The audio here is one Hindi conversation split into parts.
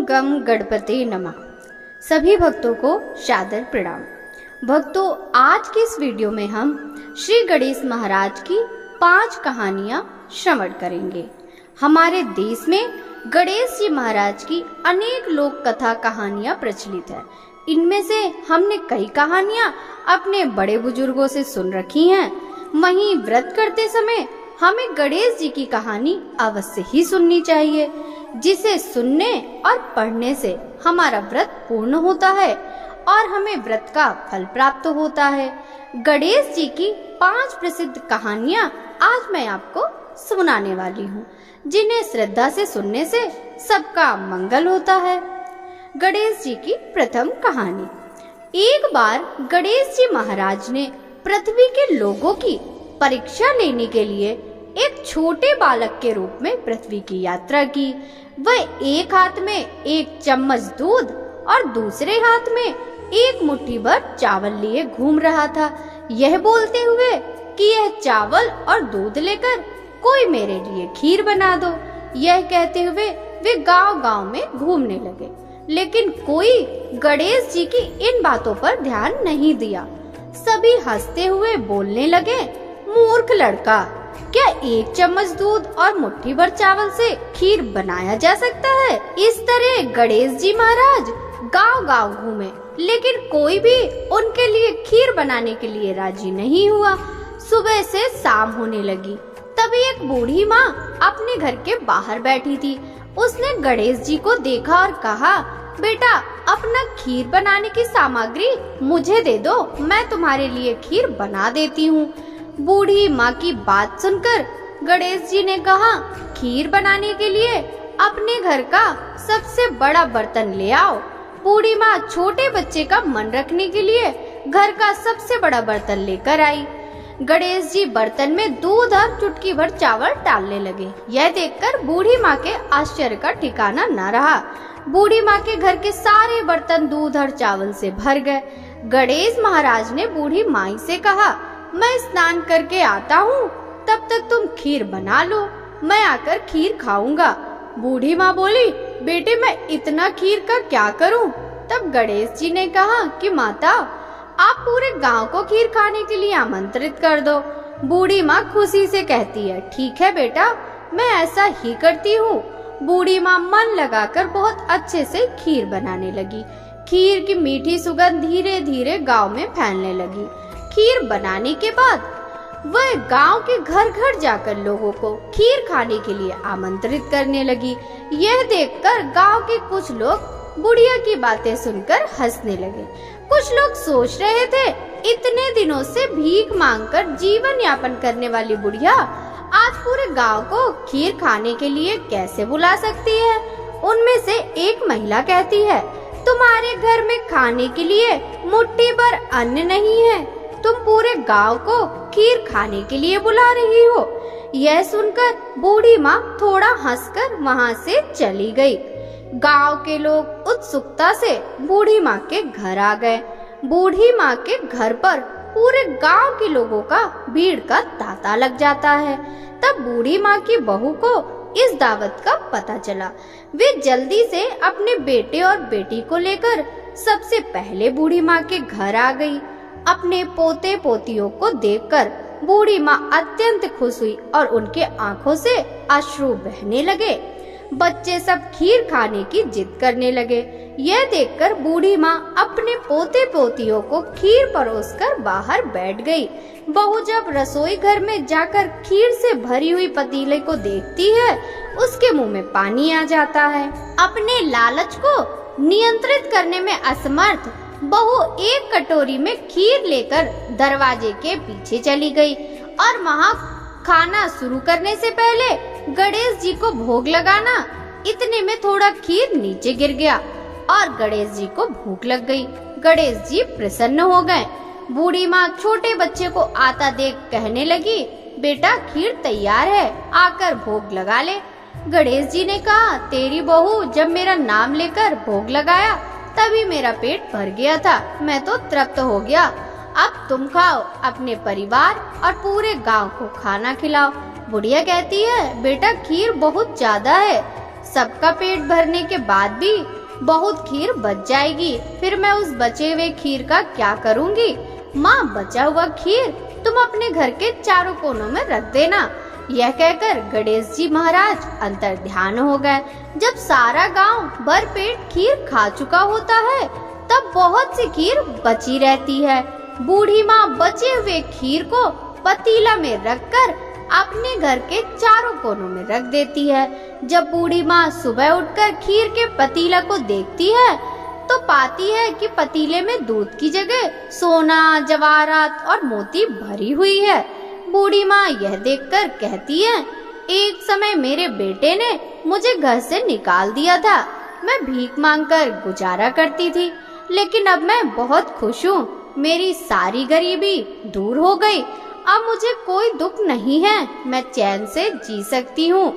गम गणपते नमः। सभी भक्तों को सादर प्रणाम। भक्तों, आज की इस वीडियो में हम श्री गणेश महाराज की 5 कहानियां श्रवण करेंगे। हमारे देश में गणेश जी महाराज की अनेक लोक कथा कहानियां प्रचलित है। इनमें से हमने कई कहानियां अपने बड़े बुजुर्गों से सुन रखी हैं। वहीं व्रत करते समय हमें गणेश जी की कहानी अवश्य ही सुननी चाहिए, जिसे सुनने और पढ़ने से हमारा व्रत पूर्ण होता है और हमें व्रत का फल प्राप्त होता है। गणेश जी की 5 प्रसिद्ध कहानियां आज मैं आपको सुनाने वाली हूँ, जिन्हें श्रद्धा से सुनने से सबका मंगल होता है। गणेश जी की प्रथम कहानी। एक बार गणेश जी महाराज ने पृथ्वी के लोगों की परीक्षा लेने के लिए एक छोटे बालक के रूप में पृथ्वी की यात्रा की। वह एक हाथ में एक चम्मच दूध और दूसरे हाथ में एक मुट्ठी भर चावल लिए घूम रहा था, यह बोलते हुए कि यह चावल और दूध लेकर कोई मेरे लिए खीर बना दो। यह कहते हुए वे गांव-गांव में घूमने लगे, लेकिन कोई गणेश जी की इन बातों पर ध्यान नहीं दिया। सभी हंसते हुए बोलने लगे, मूर्ख लड़का, क्या एक चम्मच दूध और मुट्ठी भर चावल से खीर बनाया जा सकता है? इस तरह गणेश जी महाराज गांव-गांव घूमे, लेकिन कोई भी उनके लिए खीर बनाने के लिए राजी नहीं हुआ। सुबह से शाम होने लगी, तभी एक बूढ़ी माँ अपने घर के बाहर बैठी थी। उसने गणेश जी को देखा और कहा, बेटा, अपना खीर बनाने की सामग्री मुझे दे दो, मैं तुम्हारे लिए खीर बना देती हूँ। बूढ़ी माँ की बात सुनकर गणेश जी ने कहा, खीर बनाने के लिए अपने घर का सबसे बड़ा बर्तन ले आओ। बूढ़ी माँ छोटे बच्चे का मन रखने के लिए घर का सबसे बड़ा बर्तन लेकर आई। गणेश जी बर्तन में दूध और चुटकी भर चावल डालने लगे। यह देखकर बूढ़ी माँ के आश्चर्य का ठिकाना न रहा। बूढ़ी माँ के घर के सारे बर्तन दूध और चावल से भर गए। गणेश महाराज ने बूढ़ी माई से कहा, मैं स्नान करके आता हूँ, तब तक तुम खीर बना लो, मैं आकर खीर खाऊंगा। बूढ़ी माँ बोली, बेटे, मैं इतना खीर का क्या करूँ? तब गणेश जी ने कहा कि माता, आप पूरे गांव को खीर खाने के लिए आमंत्रित कर दो। बूढ़ी माँ खुशी से कहती है, ठीक है बेटा, मैं ऐसा ही करती हूँ। बूढ़ी माँ मन लगाकर बहुत अच्छे से खीर बनाने लगी। खीर की मीठी सुगंध धीरे धीरे गांव में फैलने लगी। खीर बनाने के बाद वह गांव के घर घर जाकर लोगों को खीर खाने के लिए आमंत्रित करने लगी। यह देखकर गांव के कुछ लोग बुढ़िया की बातें सुनकर हंसने लगे। कुछ लोग सोच रहे थे, इतने दिनों से भीख मांगकर जीवन यापन करने वाली बुढ़िया आज पूरे गांव को खीर खाने के लिए कैसे बुला सकती है? उनमें से एक महिला कहती है, तुम्हारे घर में खाने के लिए मुट्ठी भर अन्न नहीं है, तुम पूरे गांव को खीर खाने के लिए बुला रही हो। यह सुनकर बूढ़ी माँ थोड़ा हंसकर वहाँ से चली गई। गांव के लोग उत्सुकता से बूढ़ी माँ के घर आ गए। बूढ़ी माँ के घर पर पूरे गांव के लोगों का भीड़ का तांता लग जाता है। तब बूढ़ी माँ की बहू को इस दावत का पता चला। वे जल्दी से अपने बेटे और बेटी को लेकर सबसे पहले बूढ़ी माँ के घर आ गई। अपने पोते पोतियों को देखकर बूढ़ी माँ अत्यंत खुश हुई और उनके आंखों से अश्रु बहने लगे। बच्चे सब खीर खाने की जिद करने लगे। यह देखकर बूढ़ी माँ अपने पोते पोतियों को खीर परोसकर बाहर बैठ गई। बहू जब रसोई घर में जाकर खीर से भरी हुई पतीले को देखती है, उसके मुंह में पानी आ जाता है। अपने लालच को नियंत्रित करने में असमर्थ बहू एक कटोरी में खीर लेकर दरवाजे के पीछे चली गई और वहाँ खाना शुरू करने से पहले गणेश जी को भोग लगाना, इतने में थोड़ा खीर नीचे गिर गया और गणेश जी को भूख लग गई। गणेश जी प्रसन्न हो गए। बूढ़ी माँ छोटे बच्चे को आता देख कहने लगी, बेटा, खीर तैयार है, आकर भोग लगा ले। गणेश जी ने कहा, तेरी बहू जब मेरा नाम लेकर भोग लगाया तभी मेरा पेट भर गया था, मैं तो तृप्त हो गया। अब तुम खाओ, अपने परिवार और पूरे गांव को खाना खिलाओ। बुढ़िया कहती है, बेटा, खीर बहुत ज्यादा है, सबका पेट भरने के बाद भी बहुत खीर बच जाएगी, फिर मैं उस बचे हुए खीर का क्या करूंगी। माँ, बचा हुआ खीर तुम अपने घर के चारों कोनों में रख देना। यह कहकर गणेश जी महाराज अंतर ध्यान हो गए। जब सारा गांव भरपेट खीर खा चुका होता है, तब बहुत सी खीर बची रहती है। बूढ़ी माँ बचे हुए खीर को पतीला में रखकर अपने घर के चारों कोनों में रख देती है। जब बूढ़ी माँ सुबह उठकर खीर के पतीला को देखती है, तो पाती है कि पतीले में दूध की जगह सोना, जवाहरात और मोती भरी हुई है। बूढ़ी माँ यह देखकर कहती है, एक समय मेरे बेटे ने मुझे घर से निकाल दिया था। मैं भीख मांगकर गुजारा करती थी, लेकिन अब मैं बहुत खुश हूँ। मेरी सारी गरीबी दूर हो गई। अब मुझे कोई दुख नहीं है, मैं चैन से जी सकती हूँ।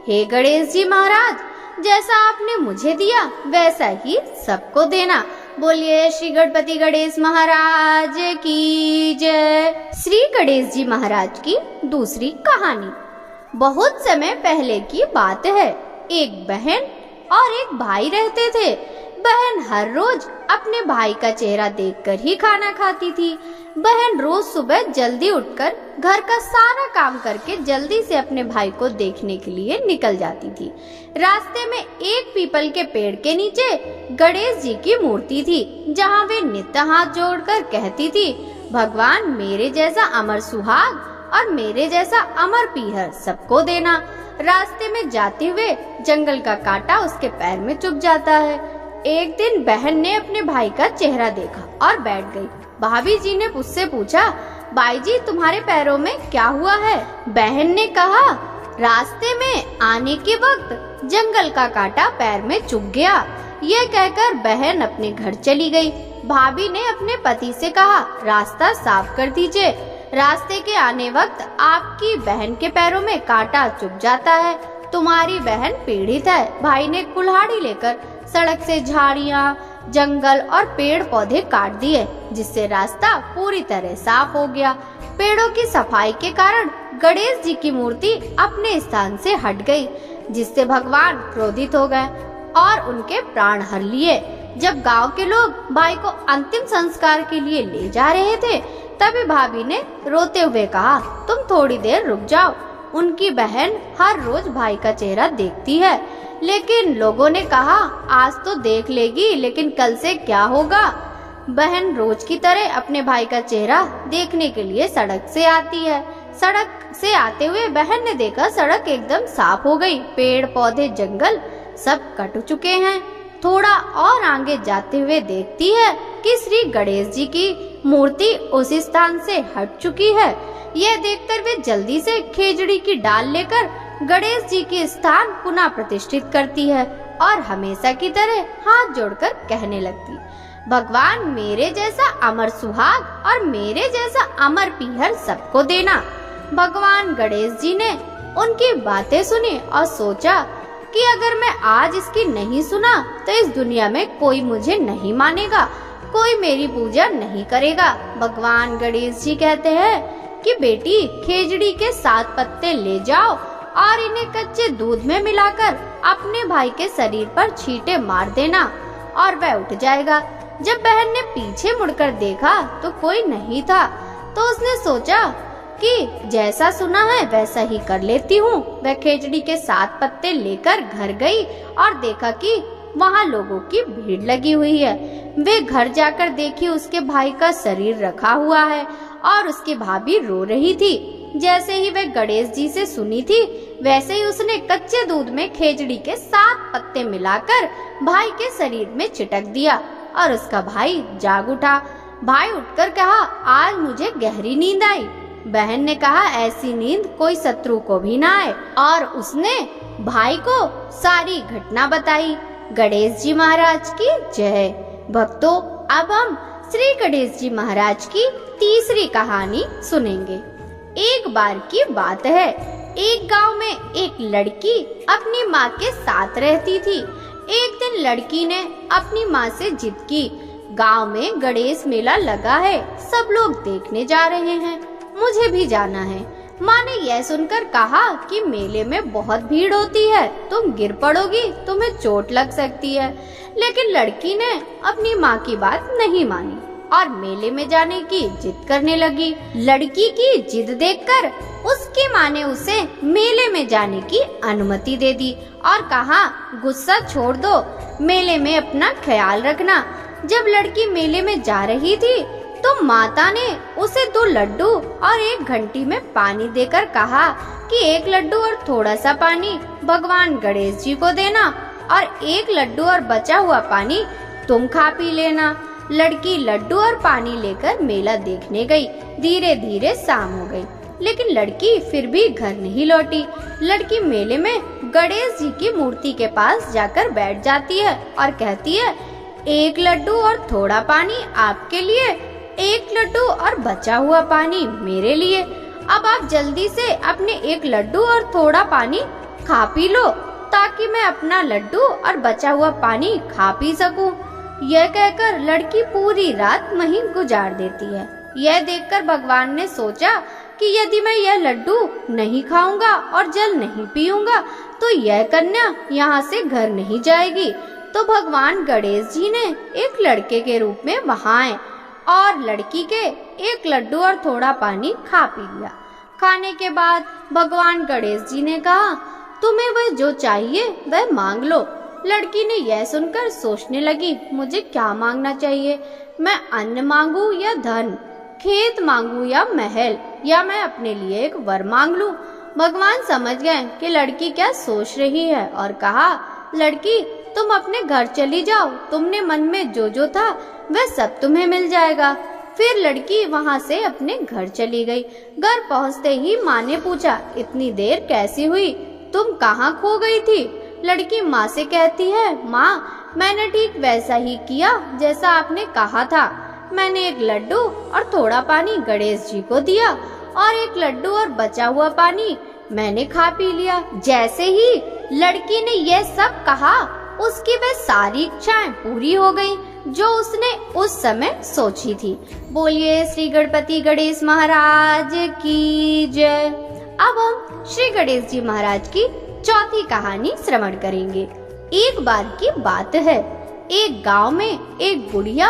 हे गणेश जी महाराज, जैसा आपने मुझे दिया वैसा ही सबको देना। बोलिए श्री गणपति गणेश महाराज की जय। श्री गणेश जी महाराज की दूसरी कहानी। बहुत समय पहले की बात है। एक बहन और एक भाई रहते थे। बहन हर रोज अपने भाई का चेहरा देखकर ही खाना खाती थी। बहन रोज सुबह जल्दी उठकर घर का सारा काम करके जल्दी से अपने भाई को देखने के लिए निकल जाती थी। रास्ते में एक पीपल के पेड़ के नीचे गणेश जी की मूर्ति थी, जहाँ वे नित्य हाथ जोड़कर कहती थी, भगवान मेरे जैसा अमर सुहाग और मेरे जैसा अमर पीहर सबको देना। रास्ते में जाते हुए जंगल का कांटा उसके पैर में चुभ जाता है। एक दिन बहन ने अपने भाई का चेहरा देखा और बैठ गई। भाभी जी ने उससे पूछा, भाई जी तुम्हारे पैरों में क्या हुआ है? बहन ने कहा, रास्ते में आने के वक्त जंगल का कांटा पैर में चुभ गया। यह कहकर बहन अपने घर चली गई। भाभी ने अपने पति से कहा, रास्ता साफ कर दीजिए। रास्ते के आने वक्त आपकी बहन के पैरों में कांटा चुभ जाता है। तुम्हारी बहन पीड़ित है। भाई ने कुल्हाड़ी लेकर सड़क से झाड़ियाँ, जंगल और पेड़ पौधे काट दिए, जिससे रास्ता पूरी तरह साफ हो गया। पेड़ों की सफाई के कारण गणेश जी की मूर्ति अपने स्थान से हट गई, जिससे भगवान क्रोधित हो गए और उनके प्राण हर लिए। जब गांव के लोग भाई को अंतिम संस्कार के लिए ले जा रहे थे, तभी भाभी ने रोते हुए कहा, तुम थोड़ी देर रुक जाओ। उनकी बहन हर रोज भाई का चेहरा देखती है, लेकिन लोगों ने कहा, आज तो देख लेगी, लेकिन कल से क्या होगा। बहन रोज की तरह अपने भाई का चेहरा देखने के लिए सड़क से आती है। सड़क से आते हुए बहन ने देखा सड़क एकदम साफ हो गई। पेड़ पौधे, जंगल सब कट चुके हैं। थोड़ा और आगे जाते हुए देखती है कि श्री गणेश जी की मूर्ति उस स्थान से हट चुकी है। यह देखकर वे जल्दी से खेजड़ी की डाल लेकर गणेश जी के स्थान पुनः प्रतिष्ठित करती है और हमेशा की तरह हाथ जोड़कर कहने लगती, भगवान मेरे जैसा अमर सुहाग और मेरे जैसा अमर पीहर सबको देना। भगवान गणेश जी ने उनकी बातें सुनी और सोचा कि अगर मैं आज इसकी नहीं सुना तो इस दुनिया में कोई मुझे नहीं मानेगा, कोई मेरी पूजा नहीं करेगा। भगवान गणेश जी कहते हैं कि बेटी, खेजड़ी के 7 पत्ते ले जाओ और इन्हें कच्चे दूध में मिलाकर अपने भाई के शरीर पर छींटे मार देना और वह उठ जाएगा। जब बहन ने पीछे मुड़कर देखा तो कोई नहीं था, तो उसने सोचा कि जैसा सुना है वैसा ही कर लेती हूँ। वह खेजड़ी के 7 पत्ते लेकर घर गई और देखा कि वहाँ लोगों की भीड़ लगी हुई है। वे घर जाकर देखी उसके भाई का शरीर रखा हुआ है और उसकी भाभी रो रही थी। जैसे ही वह गणेश जी से सुनी थी, वैसे ही उसने कच्चे दूध में खेजड़ी के 7 पत्ते मिलाकर भाई के शरीर में छिटक दिया और उसका भाई जाग उठा। भाई उठकर कहा, आज मुझे गहरी नींद आई। बहन ने कहा, ऐसी नींद कोई शत्रु को भी ना आए, और उसने भाई को सारी घटना बताई। गणेश जी महाराज की जय। भक्तों, अब हम श्री गणेश जी महाराज की तीसरी कहानी सुनेंगे। एक बार की बात है, एक गांव में एक लड़की अपनी माँ के साथ रहती थी। एक दिन लड़की ने अपनी माँ से जिद की, गांव में गणेश मेला लगा है, सब लोग देखने जा रहे हैं, मुझे भी जाना है। माँ ने यह सुनकर कहा कि मेले में बहुत भीड़ होती है, तुम गिर पड़ोगी, तुम्हें चोट लग सकती है। लेकिन लड़की ने अपनी माँ की बात नहीं मानी और मेले में जाने की जिद करने लगी। लड़की की जिद देखकर उसकी माँ ने उसे मेले में जाने की अनुमति दे दी और कहा, गुस्सा छोड़ दो, मेले में अपना ख्याल रखना। जब लड़की मेले में जा रही थी तो माता ने उसे 2 लड्डू और 1 घंटी में पानी देकर कहा कि 1 लड्डू और थोड़ा सा पानी भगवान गणेश जी को देना और 1 लड्डू और बचा हुआ पानी तुम खा पी लेना। लड़की लड्डू और पानी लेकर मेला देखने गई। धीरे धीरे शाम हो गई, लेकिन लड़की फिर भी घर नहीं लौटी। लड़की मेले में गणेश जी की मूर्ति के पास जाकर बैठ जाती है और कहती है, 1 लड्डू और थोड़ा पानी आपके लिए, 1 लड्डू और बचा हुआ पानी मेरे लिए। अब आप जल्दी से अपने 1 लड्डू और थोड़ा पानी खा पी लो ताकि मैं अपना लड्डू और बचा हुआ पानी खा पी सकूं। यह कहकर लड़की पूरी रात वहीं गुजार देती है। यह देखकर भगवान ने सोचा कि यदि मैं यह लड्डू नहीं खाऊंगा और जल नहीं पीऊंगा तो यह कन्या यहाँ से घर नहीं जाएगी। तो भगवान गणेश जी ने एक लड़के के रूप में वहाँ आए और लड़की के 1 लड्डू और थोड़ा पानी खा पी लिया। खाने के बाद भगवान गणेश जी ने कहा, तुम्हें वह जो चाहिए वह मांग लो। लड़की ने यह सुनकर सोचने लगी, मुझे क्या मांगना चाहिए? मैं अन्न मांगू या धन, खेत मांगू या महल, या मैं अपने लिए एक वर मांग लूं? भगवान समझ गए कि लड़की क्या सोच रही है और कहा, लड़की तुम अपने घर चली जाओ, तुमने मन में जो था वह सब तुम्हें मिल जाएगा। फिर लड़की वहाँ से अपने घर चली गई। घर पहुँचते ही माँ ने पूछा, इतनी देर कैसी हुई, तुम कहाँ खो गई थी? लड़की माँ से कहती है, माँ मैंने ठीक वैसा ही किया जैसा आपने कहा था। मैंने 1 लड्डू और थोड़ा पानी गणेश जी को दिया और 1 लड्डू और बचा हुआ पानी मैंने खा पी लिया। जैसे ही लड़की ने यह सब कहा उसकी वह सारी इच्छाएं पूरी हो गईं जो उसने उस समय सोची थी। बोलिए श्री गणपति गणेश महाराज की जय। अब हम श्री गणेश जी महाराज की चौथी कहानी श्रवण करेंगे। एक बार की बात है, एक गांव में एक बुढ़िया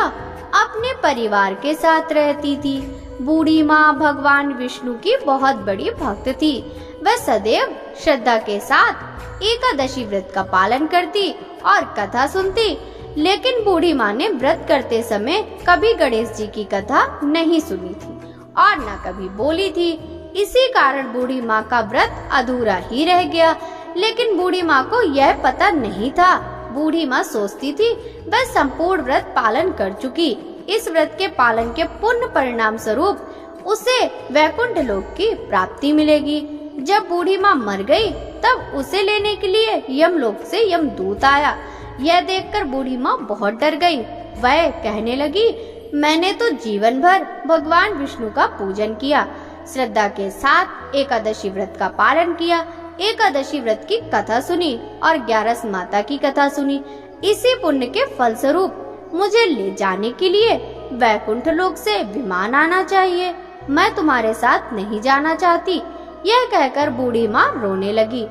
अपने परिवार के साथ रहती थी। बूढ़ी माँ भगवान विष्णु की बहुत बड़ी भक्त थी। वह सदैव श्रद्धा के साथ एकादशी व्रत का पालन करती और कथा सुनती, लेकिन बूढ़ी माँ ने व्रत करते समय कभी गणेश जी की कथा नहीं सुनी थी और न कभी बोली थी। इसी कारण बूढ़ी माँ का व्रत अधूरा ही रह गया। लेकिन बूढ़ी माँ को यह पता नहीं था। बूढ़ी माँ सोचती थी वह संपूर्ण व्रत पालन कर चुकी। इस व्रत के पालन के पुण्य परिणाम स्वरूप उसे वैकुंठ लोक की प्राप्ति मिलेगी। जब बूढ़ी माँ मर गई तब उसे लेने के लिए यमलोक से यमदूत आया। यह देखकर बूढ़ी माँ बहुत डर गई। वह कहने लगी, मैंने तो जीवन भर भगवान विष्णु का पूजन किया, श्रद्धा के साथ एकादशी व्रत का पालन किया, एकादशी व्रत की कथा सुनी और 11 माता की कथा सुनी। इसी पुण्य के फल स्वरूप मुझे ले जाने के लिए वैकुंठ लोक से विमान आना चाहिए। मैं तुम्हारे साथ नहीं जाना चाहती। यह कहकर बूढ़ी माँ रोने लगी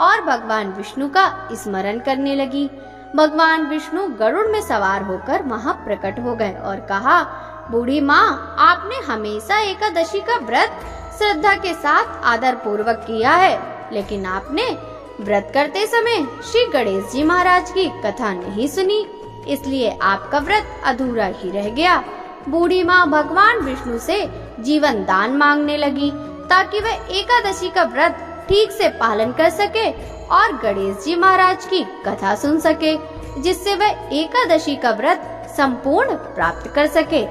और भगवान विष्णु का स्मरण करने लगी। भगवान विष्णु गरुड़ में सवार होकर वहाँ प्रकट हो गए और कहा, बूढ़ी माँ आपने हमेशा एकादशी का व्रत श्रद्धा के साथ आदर पूर्वक किया है, लेकिन आपने व्रत करते समय श्री गणेश जी महाराज की कथा नहीं सुनी, इसलिए आपका व्रत अधूरा ही रह गया। बूढ़ी माँ भगवान विष्णु से जीवन दान मांगने लगी ताकि वह एकादशी का व्रत ठीक से पालन कर सके और गणेश जी महाराज की कथा सुन सके, जिससे वह एकादशी का व्रत संपूर्ण प्राप्त कर सके।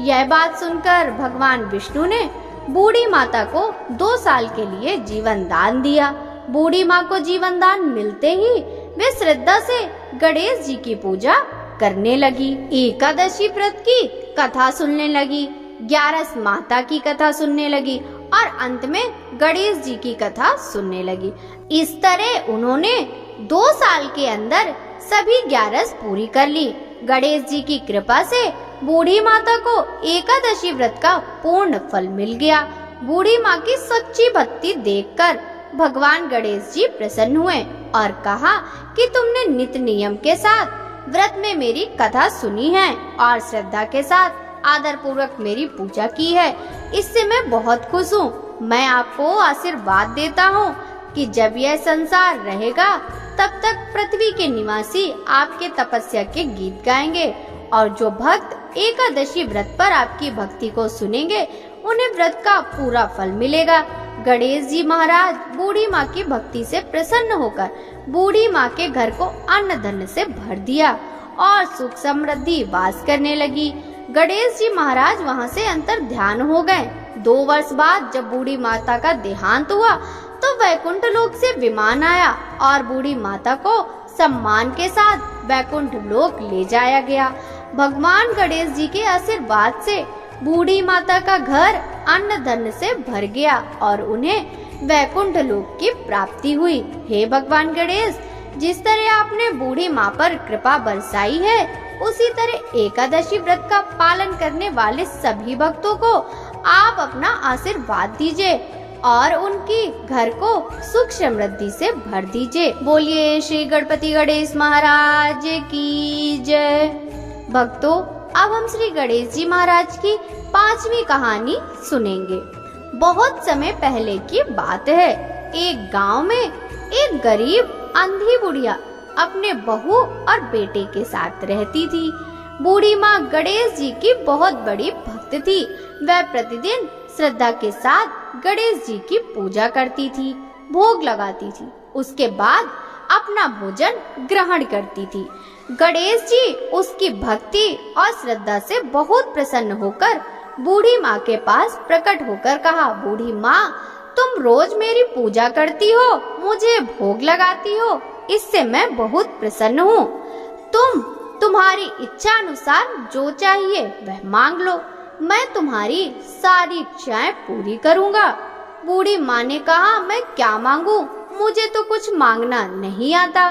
यह बात सुनकर भगवान विष्णु ने बूढ़ी माता को 2 साल के लिए जीवन दान दिया। बूढ़ी माँ को जीवन दान मिलते ही वे श्रद्धा से गणेश जी की पूजा करने लगी, एकादशी व्रत की कथा सुनने लगी, 11 माता की कथा सुनने लगी और अंत में गणेश जी की कथा सुनने लगी। इस तरह उन्होंने 2 साल के अंदर सभी 11 पूरी कर ली। गणेश जी की कृपा से बूढ़ी माता को एकादशी व्रत का पूर्ण फल मिल गया बूढ़ी माँ की सच्ची भक्ति देखकर भगवान गणेश जी प्रसन्न हुए और कहा कि तुमने नित नियम के साथ व्रत में मेरी कथा सुनी है और श्रद्धा के साथ आदर पूर्वक मेरी पूजा की है, इससे मैं बहुत खुश हूँ। मैं आपको आशीर्वाद देता हूँ कि जब यह संसार रहेगा तब तक पृथ्वी के निवासी आपके तपस्या के गीत गाएंगे और जो भक्त एकादशी व्रत पर आपकी भक्ति को सुनेंगे उन्हें व्रत का पूरा फल मिलेगा। गणेश जी महाराज बूढ़ी माँ की भक्ति से प्रसन्न होकर बूढ़ी माँ के घर को अन्न धन से भर दिया और सुख समृद्धि वास करने लगी। गणेश जी महाराज वहाँ से अंतर ध्यान हो गए। 2 वर्ष बाद जब बूढ़ी माता का देहांत हुआ तो वैकुंठ लोक से विमान आया और बूढ़ी माता को सम्मान के साथ वैकुंठ लोक ले जाया गया। भगवान गणेश जी के आशीर्वाद से बूढ़ी माता का घर अन्न धन से भर गया और उन्हें वैकुंठ लोक की प्राप्ति हुई। हे भगवान गणेश, जिस तरह आपने बूढ़ी माँ पर कृपा बरसाई है उसी तरह एकादशी व्रत का पालन करने वाले सभी भक्तों को आप अपना आशीर्वाद दीजिए और उनकी घर को सुख समृद्धि से भर दीजिए। बोलिए श्री गणपति गणेश महाराज की जय। भक्तों, अब हम श्री गणेश जी महाराज की 5वीं कहानी सुनेंगे। बहुत समय पहले की बात है। एक गांव में एक गरीब अंधी बुढ़िया अपने बहू और बेटे के साथ रहती थी। बूढ़ी माँ गणेश जी की बहुत बड़ी भक्त थी। वह प्रतिदिन श्रद्धा के साथ गणेश जी की पूजा करती थी, भोग लगाती थी, उसके बाद अपना भोजन ग्रहण करती थी। गणेश जी उसकी भक्ति और श्रद्धा से बहुत प्रसन्न होकर बूढ़ी माँ के पास प्रकट होकर कहा, बूढ़ी माँ, तुम रोज मेरी पूजा करती हो, मुझे भोग लगाती हो, इससे मैं बहुत प्रसन्न हूँ। तुम्हारी इच्छा अनुसार जो चाहिए वह मांग लो, मैं तुम्हारी सारी इच्छाएं पूरी करूँगा। बूढ़ी माँ ने कहा, मैं क्या मांगू, मुझे तो कुछ मांगना नहीं आता।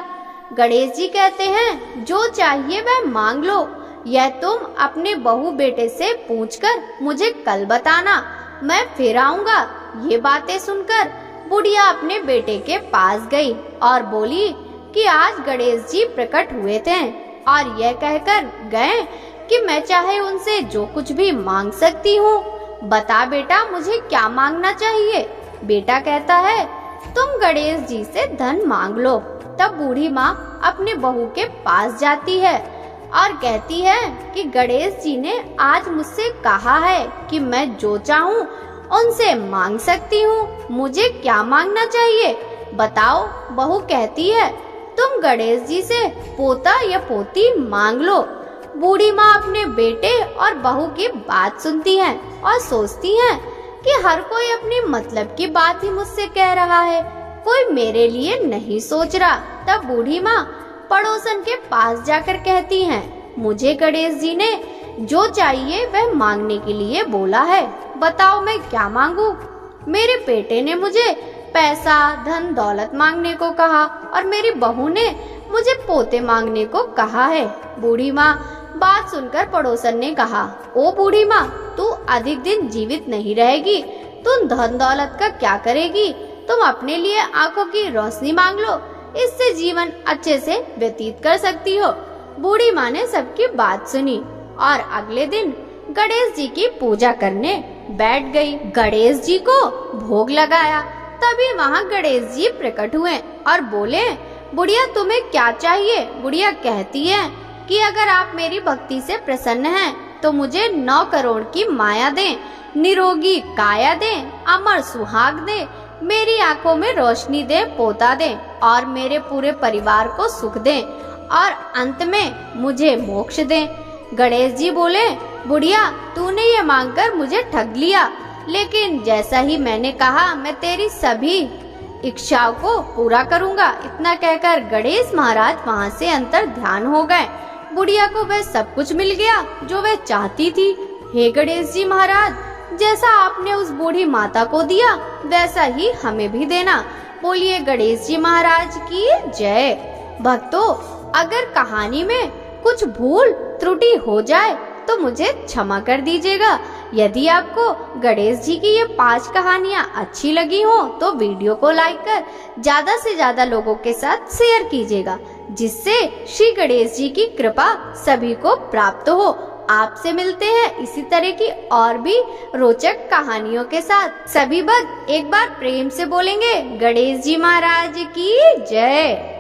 गणेश जी कहते हैं, जो चाहिए वह मांग लो, यह तुम अपने बहू बेटे से पूछकर मुझे कल बताना, मैं फिर आऊंगा। ये बातें सुनकर बुढ़िया अपने बेटे के पास गई और बोली कि आज गणेश जी प्रकट हुए थे और यह कहकर गए कि मैं चाहे उनसे जो कुछ भी मांग सकती हूँ। बता बेटा, मुझे क्या मांगना चाहिए। बेटा कहता है, तुम गणेश जी से धन मांग लो। तब बूढ़ी माँ अपने बहू के पास जाती है और कहती है कि गणेश जी ने आज मुझसे कहा है कि मैं जो चाहूँ उनसे मांग सकती हूँ, मुझे क्या मांगना चाहिए बताओ। बहू कहती है, तुम गणेश जी से पोता या पोती मांग लो। बूढ़ी माँ अपने बेटे और बहू की बात सुनती है और सोचती है कि हर कोई अपनी मतलब की बात ही मुझसे कह रहा है, कोई मेरे लिए नहीं सोच रहा। तब बूढ़ी माँ पड़ोसन के पास जाकर कहती है, मुझे गणेश जी ने जो चाहिए वह मांगने के लिए बोला है, बताओ मैं क्या मांगू। मेरे बेटे ने मुझे पैसा धन दौलत मांगने को कहा और मेरी बहू ने मुझे पोते मांगने को कहा है। बूढ़ी माँ बात सुनकर पड़ोसन ने कहा, ओ बूढ़ी माँ, तू अधिक दिन जीवित नहीं रहेगी, तुम धन दौलत का क्या करेगी, तुम अपने लिए आंखों की रोशनी मांग लो, इससे जीवन अच्छे से व्यतीत कर सकती हो। बूढ़ी माँ ने सबकी बात सुनी और अगले दिन गणेश जी की पूजा करने बैठ गई। गणेश जी को भोग लगाया। तभी वहाँ गणेश जी प्रकट हुए और बोले, बुढ़िया तुम्हें क्या चाहिए। बुढ़िया कहती है कि अगर आप मेरी भक्ति से प्रसन्न हैं तो मुझे 9 करोड़ की माया दें, निरोगी काया दें, अमर सुहाग दें, मेरी आंखों में रोशनी दे, पोता दें और मेरे पूरे परिवार को सुख दें और अंत में मुझे मोक्ष दें। गणेश जी बोले, बुढ़िया तूने ये मांगकर मुझे ठग लिया, लेकिन जैसा ही मैंने कहा मैं तेरी सभी इच्छाओं को पूरा करूंगा। इतना कहकर गणेश महाराज वहाँ से अंतर ध्यान हो गए। बुढ़िया को वह सब कुछ मिल गया जो वह चाहती थी। हे गणेश जी महाराज, जैसा आपने उस बूढ़ी माता को दिया वैसा ही हमें भी देना। बोलिए गणेश जी महाराज की जय। भक्तों, अगर कहानी में कुछ भूल त्रुटि हो जाए तो मुझे क्षमा कर दीजिएगा, यदि आपको गणेश जी की ये 5 कहानियां अच्छी लगी हो तो वीडियो को लाइक कर ज्यादा से ज्यादा लोगों के साथ शेयर कीजिएगा, जिससे श्री गणेश जी की कृपा सभी को प्राप्त हो। आपसे मिलते हैं इसी तरह की और भी रोचक कहानियों के साथ। सभी भक्त एक बार प्रेम से बोलेंगे गणेश जी महाराज की जय।